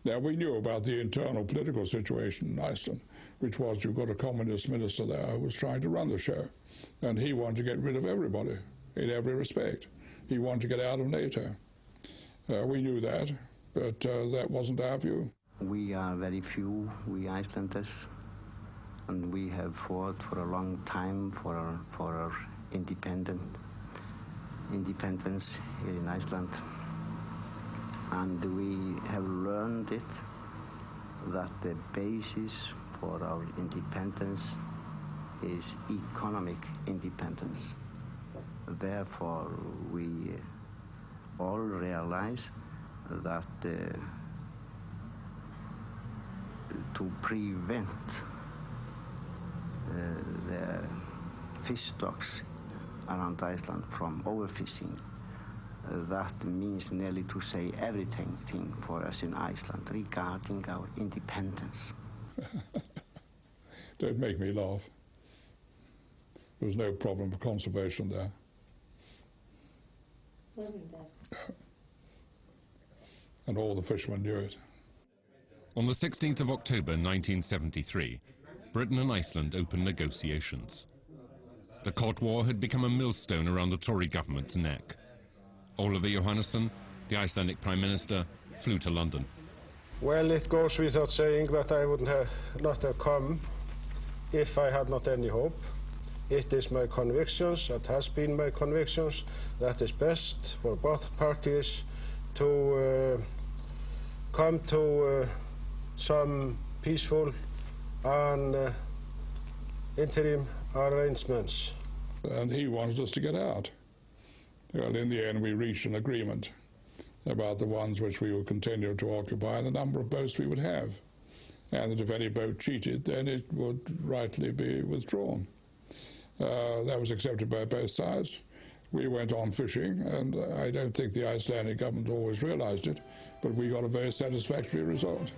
Now, we knew about the internal political situation in Iceland, which was you've got a communist minister there who was trying to run the show, and he wanted to get rid of everybody in every respect. He wanted to get out of NATO. We knew that, but that wasn't our view. We are very few, we Icelanders, and we have fought for a long time for our independence here in Iceland. And we have learned it, that the basis for our independence is economic independence. Therefore, we all realize that to prevent the fish stocks around Iceland from overfishing, that means nearly to say everything for us in Iceland regarding our independence. Don't make me laugh. There was no problem of conservation there. Wasn't there? And all the fishermen knew it. On the 16th of October 1973, Britain and Iceland opened negotiations. The Cold War had become a millstone around the Tory government's neck. Oliver Johannesson, the Icelandic Prime Minister, flew to London. Well, it goes without saying that I would not have come if I had not any hope. It is my convictions, it has been my convictions, that is best for both parties to come to some peaceful and interim arrangements. And he wanted us to get out. Well, in the end, we reached an agreement about the ones which we would continue to occupy and the number of boats we would have. And that if any boat cheated, then it would rightly be withdrawn. That was accepted by both sides. We went on fishing, and I don't think the Icelandic government always realized it, but we got a very satisfactory result.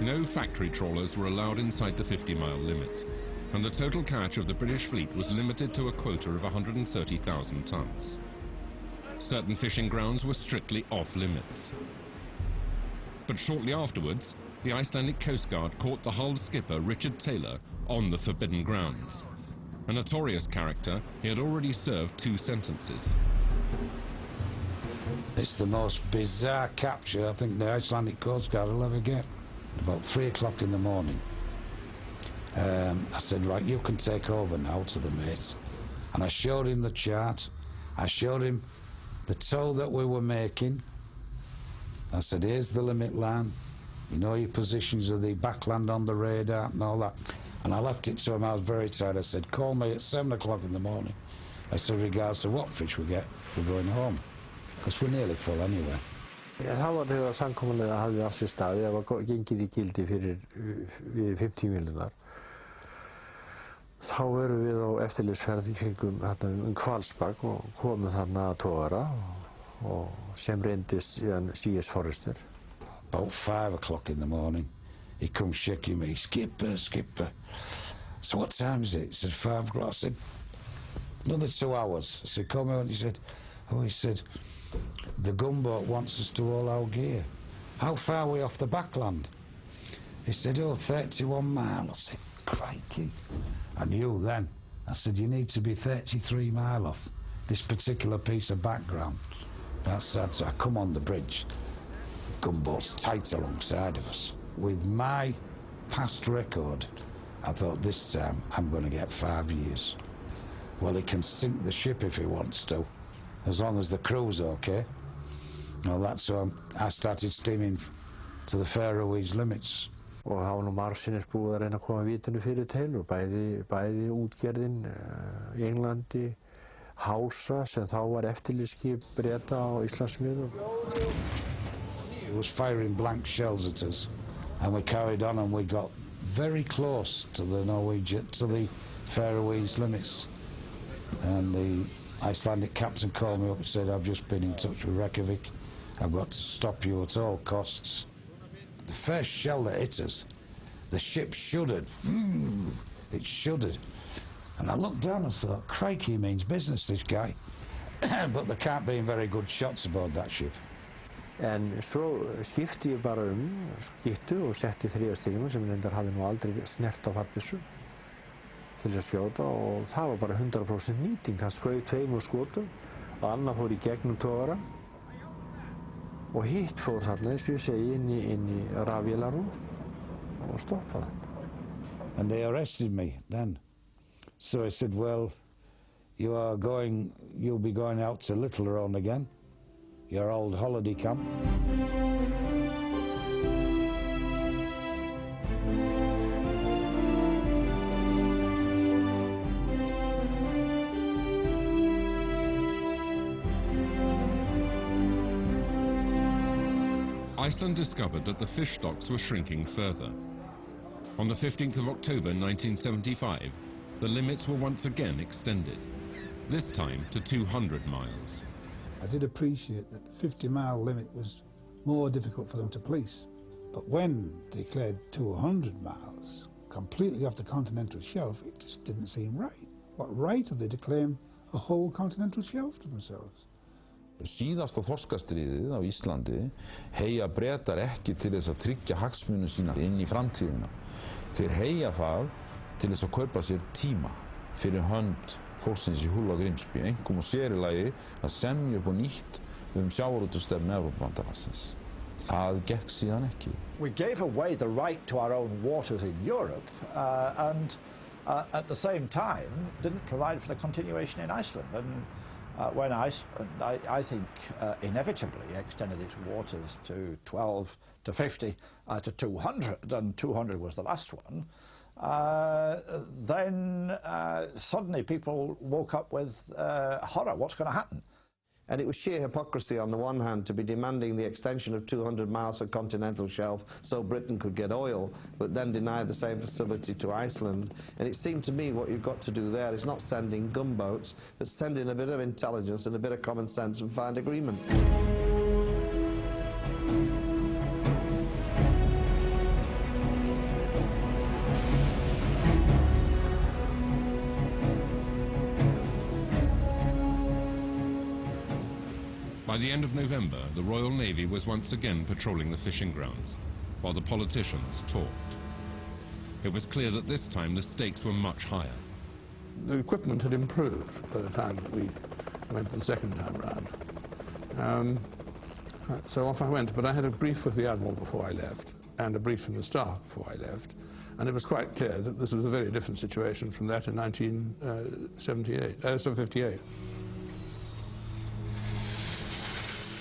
No factory trawlers were allowed inside the 50-mile limit, and the total catch of the British fleet was limited to a quota of 130,000 tons. Certain fishing grounds were strictly off-limits. But shortly afterwards, the Icelandic Coast Guard caught the Hull skipper Richard Taylor on the forbidden grounds. A notorious character, he had already served 2 sentences. It's the most bizarre capture I think the Icelandic Coast Guard will ever get. About 3 o'clock in the morning. I said, right, you can take over now, to the mates. And I showed him the chart. I showed him the tow that we were making. I said, here's the limit line. You know your positions of the backland on the radar and all that. And I left it to him. I was very tired. I said, call me at 7 o'clock in the morning. I said, regardless of what fish we get, we're going home. Because we're nearly full anyway. Það var þegar samkomulega hafði á sér stað, það var gengið í gildi fyrir við 50 mílunar. Þá verum við á eftirlitsferð í kringum Hvalsbak og komum þarna að togara og sem reyndist CS Forrester. About 5 o'clock in the morning, he comes shaking me, skipper, skipper. So what time is it? He said 5 o'clock. I said, another 2 hours. I said, come on. He said, the gunboat wants us to haul our gear. How far are we off the backland? He said, 31 miles. I said, crikey. I knew then. I said, you need to be 33 miles off this particular piece of background. That's sad. So I come on the bridge. Gunboat's tight alongside of us. With my past record, I thought this time I'm going to get 5 years. Well, he can sink the ship if he wants to, as long as the crew's okay. Well, that's so I started steaming to the Faroese limits. Og það var nú margsinnis búið að reyna að koma vitinu fyrir Taylor, bæði útgerðin í Englandi, Hása, sem þá var eftirlitsskip Breta á Íslandsmiðum. He was firing blank shells at us, and we carried on, and we got very close to the Faroese limits. And the Icelandic captain called me up and said, I've just been in touch with Reykjavik. I've got to stop you at all costs. The first shell that hit us The ship shuddered. It shuddered. And I looked down and thought, crikey, he means business, this guy. But there can't be very good shots aboard that ship. En svo skipti ég bara skyttu og setti þriðastíginu sem reyndar hafði nú aldrei snert á fallbyssu til þess að skjóta og það var bara 100% nýting. Það skaut 2 skotum og annað fór í gegnum togarann og hitt fór þarna, eins og ég segi, inn í rafvélarrúm og stoppaði hann. And they arrested me then. So I said, well, you'll be going out to Littlestone again, your old holiday camp. Iceland discovered that the fish stocks were shrinking further. On the 15th of October 1975, the limits were once again extended, this time to 200 miles. I did appreciate that the 50-mile limit was more difficult for them to police. But when they declared 200 miles, completely off the continental shelf, it just didn't seem right. What right had they to claim a whole continental shelf to themselves? Síðasta þorskastríðið á Íslandi heyja Bretar ekki til þess að tryggja hagsmuni sína inn í framtíðina. Þeir heyja það til þess að kaupa sér tíma fyrir hönd fólksins í Hull og Grimsby, einkum og sér í lagi að semja upp á nýtt sjávarútvegsstefnu Evrópubandalagsins. Það gekk síðan ekki. We gave away the right to our own waters in Europe and at the same time didn't provide for the continuation in Iceland. And when Iceland, I think, inevitably extended its waters to 12, to 50, to 200, and 200 was the last one, then suddenly people woke up with horror. What's going to happen? And it was sheer hypocrisy on the one hand to be demanding the extension of 200 miles of continental shelf so Britain could get oil, but then deny the same facility to Iceland. And it seemed to me what you've got to do there is not sending gunboats, but send in a bit of intelligence and a bit of common sense and find agreement. By the end of November, the Royal Navy was once again patrolling the fishing grounds, while the politicians talked. It was clear that this time the stakes were much higher. The equipment had improved by the time that we went the second time round. So off I went, but I had a brief with the Admiral before I left, and a brief from the staff before I left, and it was quite clear that this was a very different situation from that in 1958.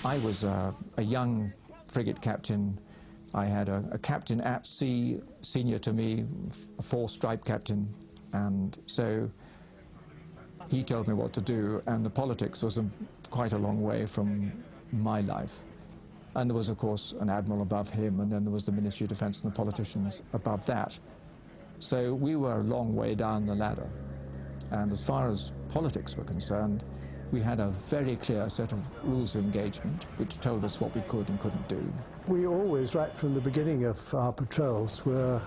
I was a young frigate captain. I had a captain at sea, senior to me, a 4-stripe captain, and so he told me what to do, and the politics was quite a long way from my life. And there was, of course, an admiral above him, and then there was the Ministry of Defence and the politicians above that. So we were a long way down the ladder. And as far as politics were concerned, we had a very clear set of rules of engagement which told us what we could and couldn't do. We always, right from the beginning of our patrols, were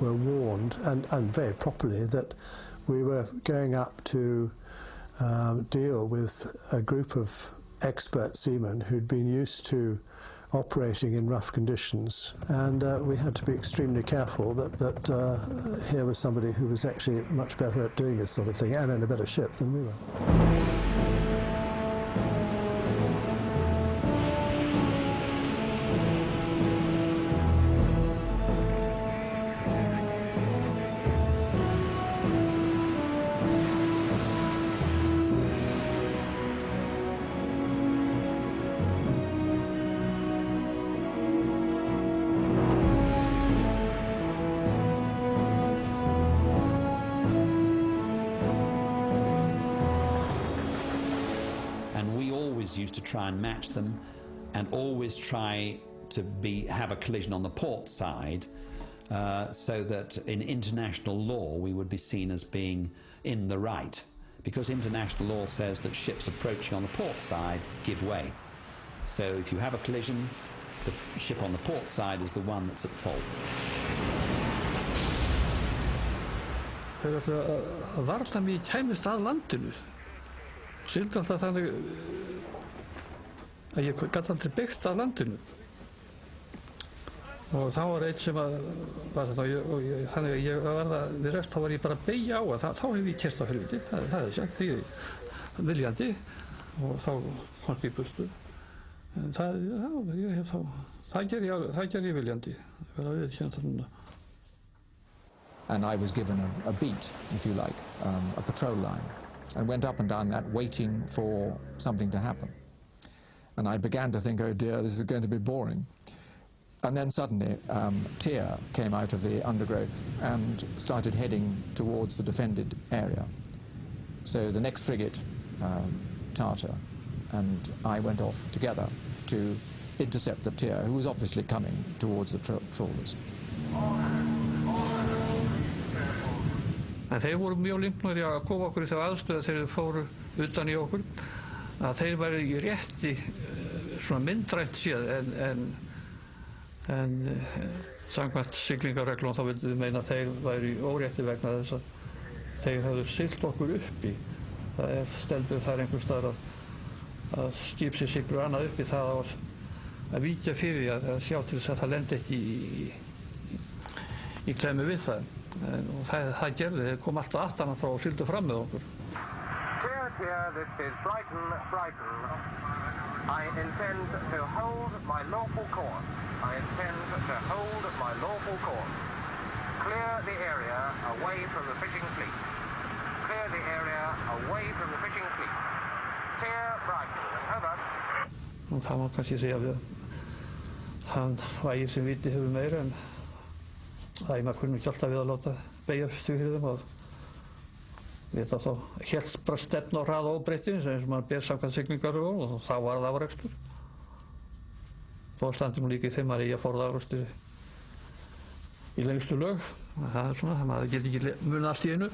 warned, and very properly, that we were going up to deal with a group of expert seamen who'd been used to operating in rough conditions, and we had to be extremely careful that here was somebody who was actually much better at doing this sort of thing and in a better ship than we were. Used to try and match them, and always try to have a collision on the port side, so that in international law we would be seen as being in the right, because international law says that ships approaching on the port side give way. So if you have a collision, the ship on the port side is the one that's at fault. Þeir ætluðu að varla mig kæmist að landinu. Sigldi alltaf þannig að ég gat aldrei byggt að landinu. Og þá var einn sem var þetta þannig að ég var við rest, þá var ég bara að beygja á að þá hef ég keyrt á helviti, það sagt, því viljandi og þá komst ég í burtu. En það gerði ég viljandi, verða að viðurkenna það núna. And I was given a beat, if you like, a patrol line, and went up and down that waiting for something to happen. And I began to think, oh dear, this is going to be boring. And then suddenly Tyr came out of the undergrowth and started heading towards the defended area. So the next frigate, Tartar, and I went off together to intercept the Tyr, who was obviously coming towards the trawlers. En þeir voru mjög limpnir að koma okkur í þá aðstöðu þegar þeir fóru utan í okkur að þeir væri í rétti svona myndrænt séð en samkvæmt siglingareglum þá vildum við meina að þeir væri í órétti vegna þess að þeir hafðu siglt okkur uppi. Það stendur þar einhvers staðar að skip sér siglir annað uppi, það að víkja fyrir því að sjá til þess að það lendi ekki í klemmu við það. Og það gerði, þeir kom alltaf aftan frá og sigldu fram með okkur. Tyr, this is Brighton. I intend to hold my lawful course. Clear the area away from the fishing fleet. Tyr, Brighton, over. Og það má kannski segja að hann vægir sem viti hefur meira en maður kunni ekki alltaf við að láta beygjast fyrir þeim og við þá hélst bara stefna á hraða óbreytti eins og maður ber samkvæmt siglingarlögum og þá var það afrakstur. Þó standi nú líka í þeim að ég forða afrakstur í lengstu lög. Það er svona, maður getur ekki munað allt í einu.